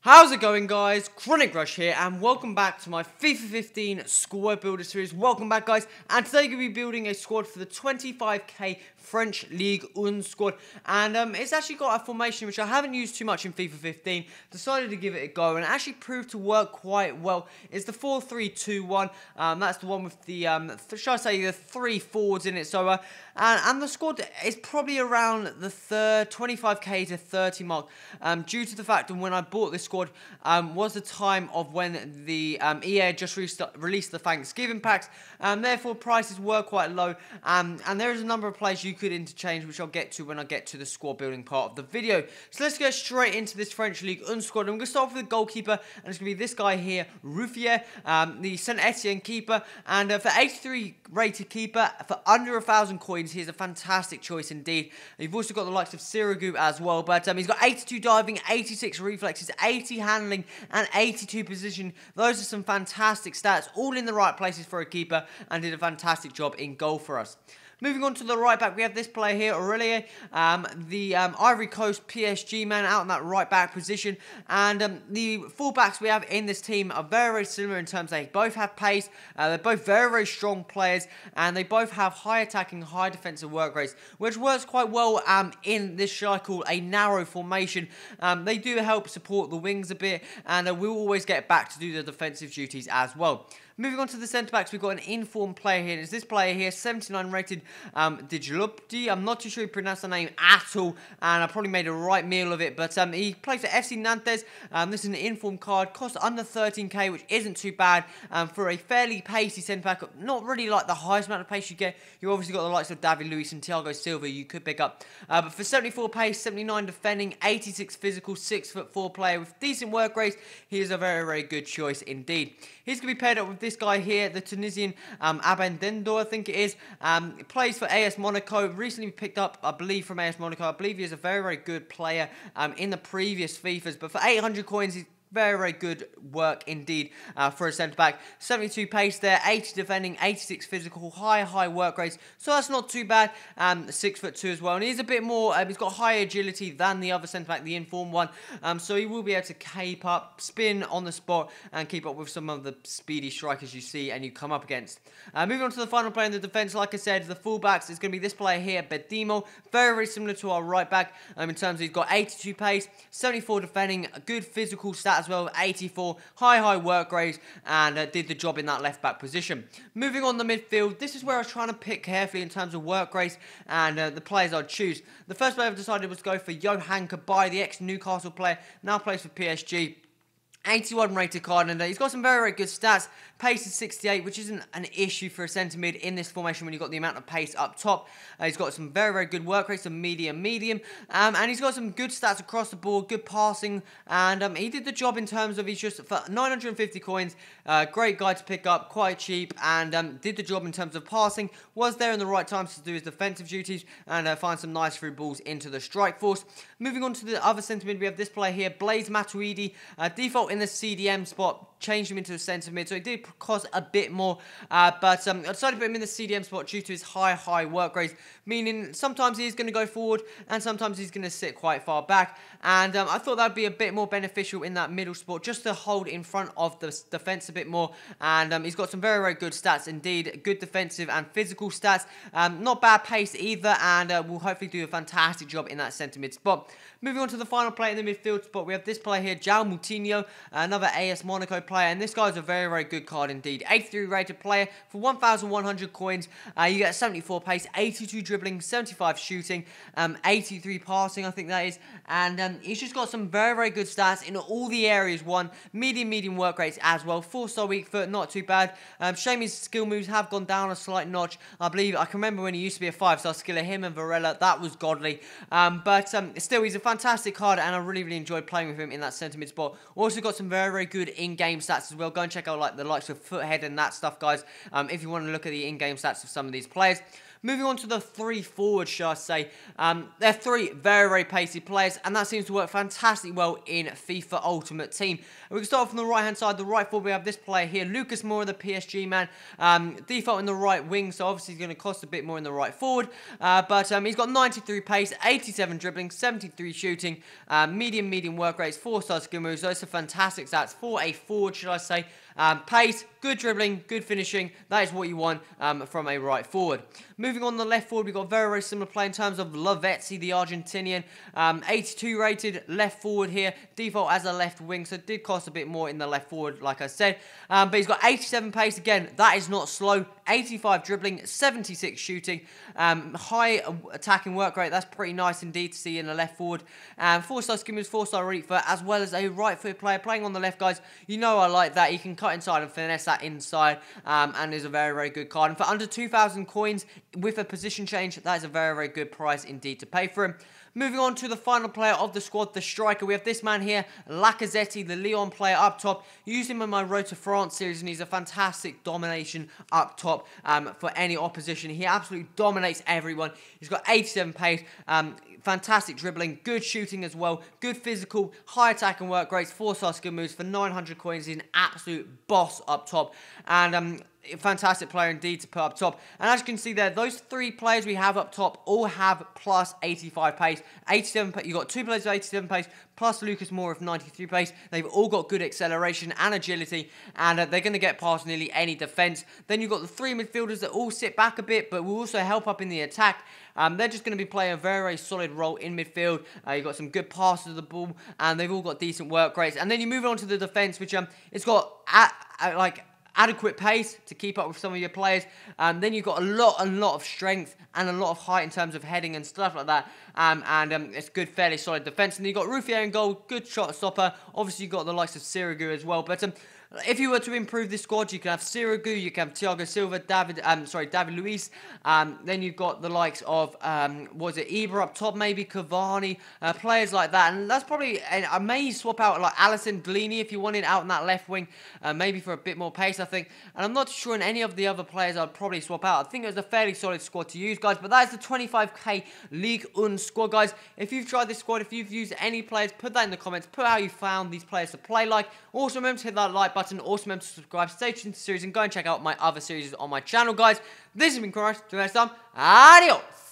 How's it going, guys? Chronic Rush here, and welcome back to my FIFA 15 Squad Builder series. Welcome back, guys, and today we're going to be building a squad for the 25K French Ligue 1 squad, and it's actually got a formation which I haven't used too much in FIFA 15. Decided to give it a go, and it actually proved to work quite well. It's the 4-3-2-1. That's the one with the shall I say, the three forwards in it. So and the squad is probably around the 25k to 30 mark, due to the fact that when I bought this squad was the time of when the EA just released the Thanksgiving packs, therefore prices were quite low, and there is a number of players you could interchange, which I'll get to when I get to the squad building part of the video. So let's get straight into this French Ligue 1 squad. I'm going to start off with the goalkeeper, and it's going to be this guy here, Ruffier, the Saint Etienne keeper, and for 83 rated keeper, for under 1,000 coins, he's a fantastic choice indeed. You've also got the likes of Sirigu as well, but he's got 82 diving, 86 reflexes, 80 handling, and 82 position. Those are some fantastic stats, all in the right places for a keeper, and did a fantastic job in goal for us. Moving on to the right back, we have this player here, Aurelien, the Ivory Coast PSG man, out in that right back position. And the full backs we have in this team are very, very similar in terms they both have pace. They're both very, very strong players, and they both have high attacking, high defensive work rates, which works quite well in this, shall I call, a narrow formation. They do help support the wings a bit, and we'll always get back to do the defensive duties as well. Moving on to the centre-backs, we've got an informed player here. It's this player here, 79 rated, Dijlupti. I'm not too sure he pronounced the name at all, and I probably made a right meal of it, but he plays for FC Nantes. This is an informed card, costs under 13k, which isn't too bad for a fairly pacey centre-back. Not really like the highest amount of pace you get. You've obviously got the likes of David Luiz and Thiago Silva you could pick up. But for 74 pace, 79 defending, 86 physical, 6'4" player with decent work rates, he is a very, very good choice indeed. He's going to be paired up with this guy here, the Tunisian Abendendo, I think it is. Plays for AS Monaco, recently picked up, I believe, from AS Monaco. I believe he is a very, very good player in the previous FIFAs, but for 800 coins, he's very, very good work indeed for a centre-back. 72 pace there, 80 defending, 86 physical, high work rates. So that's not too bad. 6'2" as well. And he's a bit more, he's got higher agility than the other centre-back, the informed one. So he will be able to cape up, spin on the spot, and keep up with some of the speedy strikers you see and you come up against. Moving on to the final player in the defence, like I said, the fullbacks is going to be this player here, Bedimo. Very, very similar to our right back in terms of he's got 82 pace, 74 defending, a good physical stat as well, 84, high work rates, and did the job in that left back position. Moving on the midfield, this is where I was trying to pick carefully in terms of work rates and the players I'd choose. The first player I've decided was to go for Johan Cabaye, the ex-Newcastle player, now plays for PSG. 81 rated card, and he's got some very, very good stats. Pace is 68, which isn't an issue for a centre mid in this formation when you've got the amount of pace up top. He's got some very, very good work rates, some medium, and he's got some good stats across the board, good passing, and he did the job in terms of he's just for 950 coins. Great guy to pick up, quite cheap, and did the job in terms of passing. Was there in the right times to do his defensive duties and find some nice through balls into the strike force. Moving on to the other centre mid, we have this player here, Blaise Matuidi, default in the CDM spot, changed him into a centre mid, so it did cost a bit more, but I decided to put him in the CDM spot due to his high work rates, meaning sometimes he's going to go forward and sometimes he's going to sit quite far back, and I thought that would be a bit more beneficial in that middle spot, just to hold in front of the defence a bit more, and he's got some very, very good stats indeed, good defensive and physical stats, not bad pace either, and will hopefully do a fantastic job in that centre mid spot. Moving on to the final player in the midfield spot, we have this player here, João Moutinho, another AS Monaco player, and this guy's a very, very good card indeed. 83 rated player for 1,100 coins. You get 74 pace, 82 dribbling, 75 shooting, 83 passing, I think that is, and he's just got some very, very good stats in all the areas. Medium work rates as well. 4-star weak foot, not too bad. Shame his skill moves have gone down a slight notch. I believe I can remember when he used to be a 5-star skiller, him and Varela, that was godly. But still, he's a fantastic card, and I really, really enjoyed playing with him in that centre mid spot. Also got some very, very good in-game stats as well. Go and check out like the likes of Foothead and that stuff, guys, if you want to look at the in-game stats of some of these players. Moving on to the 3 forwards, shall I say. They're 3 very, very pacey players, and that seems to work fantastically well in FIFA Ultimate Team. And we can start off on the right-hand side. The right forward, we have this player here, Lucas Moura, the PSG man. Default in the right wing, so obviously he's going to cost a bit more in the right forward. But he's got 93 pace, 87 dribbling, 73 shooting, medium work rates, 4-star skill moves. Those are fantastic stats for a forward, should I say. Pace, good dribbling, good finishing. That is what you want from a right forward. Moving on the left forward, we've got very, very similar play in terms of Lavezzi, the Argentinian. 82 rated left forward here. Default as a left wing, so it did cost a bit more in the left forward, like I said. But he's got 87 pace. Again, that is not slow. 85 dribbling, 76 shooting. High attacking work rate. That's pretty nice indeed to see in the left forward. 4-star skill moves, 4-star reach foot, as well as a right foot player playing on the left, guys. You know I like that. He can cut inside and finesse that inside, and is a very, very good card. And for under 2,000 coins with a position change, that is a very, very good price indeed to pay for him. Moving on to the final player of the squad, the striker. We have this man here, Lacazette, the Lyon player up top. Used him in my Road to France series, and he's a fantastic domination up top for any opposition. He absolutely dominates everyone. He's got 87 pace, fantastic dribbling, good shooting as well, good physical, high attack and work rates, 4-star skill moves for 900 coins. He's an absolute boss up top, and fantastic player indeed to put up top. And as you can see there, those 3 players we have up top all have plus 85 pace, 87 pace. You've got 2 players with 87 pace, plus Lucas Moura of 93 pace. They've all got good acceleration and agility, and they're going to get past nearly any defense. Then you've got the 3 midfielders that all sit back a bit, but will also help up in the attack. They're just going to be playing a very, very solid role in midfield. You've got some good passes of the ball, and they've all got decent work rates. And then you move on to the defense, which it's got adequate pace to keep up with some of your players. Then you've got a lot of strength and a lot of height in terms of heading and stuff like that. It's good, fairly solid defense. And you've got Ruffier in goal, good shot stopper. Obviously, you've got the likes of Sirigu as well. But if you were to improve this squad, you can have Sirigu, you can have Thiago Silva, David Luiz. Then you've got the likes of, Ibra up top, maybe Cavani, players like that. And that's probably, I may swap out like Alisson, Delaney if you wanted out in that left wing, maybe for a bit more pace, I think. And I'm not sure in any of the other players I'd probably swap out. I think it was a fairly solid squad to use, guys. But that is the 25k Ligue 1 squad, guys. If you've tried this squad, if you've used any players, put that in the comments. Put how you found these players to play like. Also, remember to hit that like button. Also, remember to subscribe, stay tuned to the series, and go and check out my other series on my channel, guys. This has been Chris. Till next time, adios.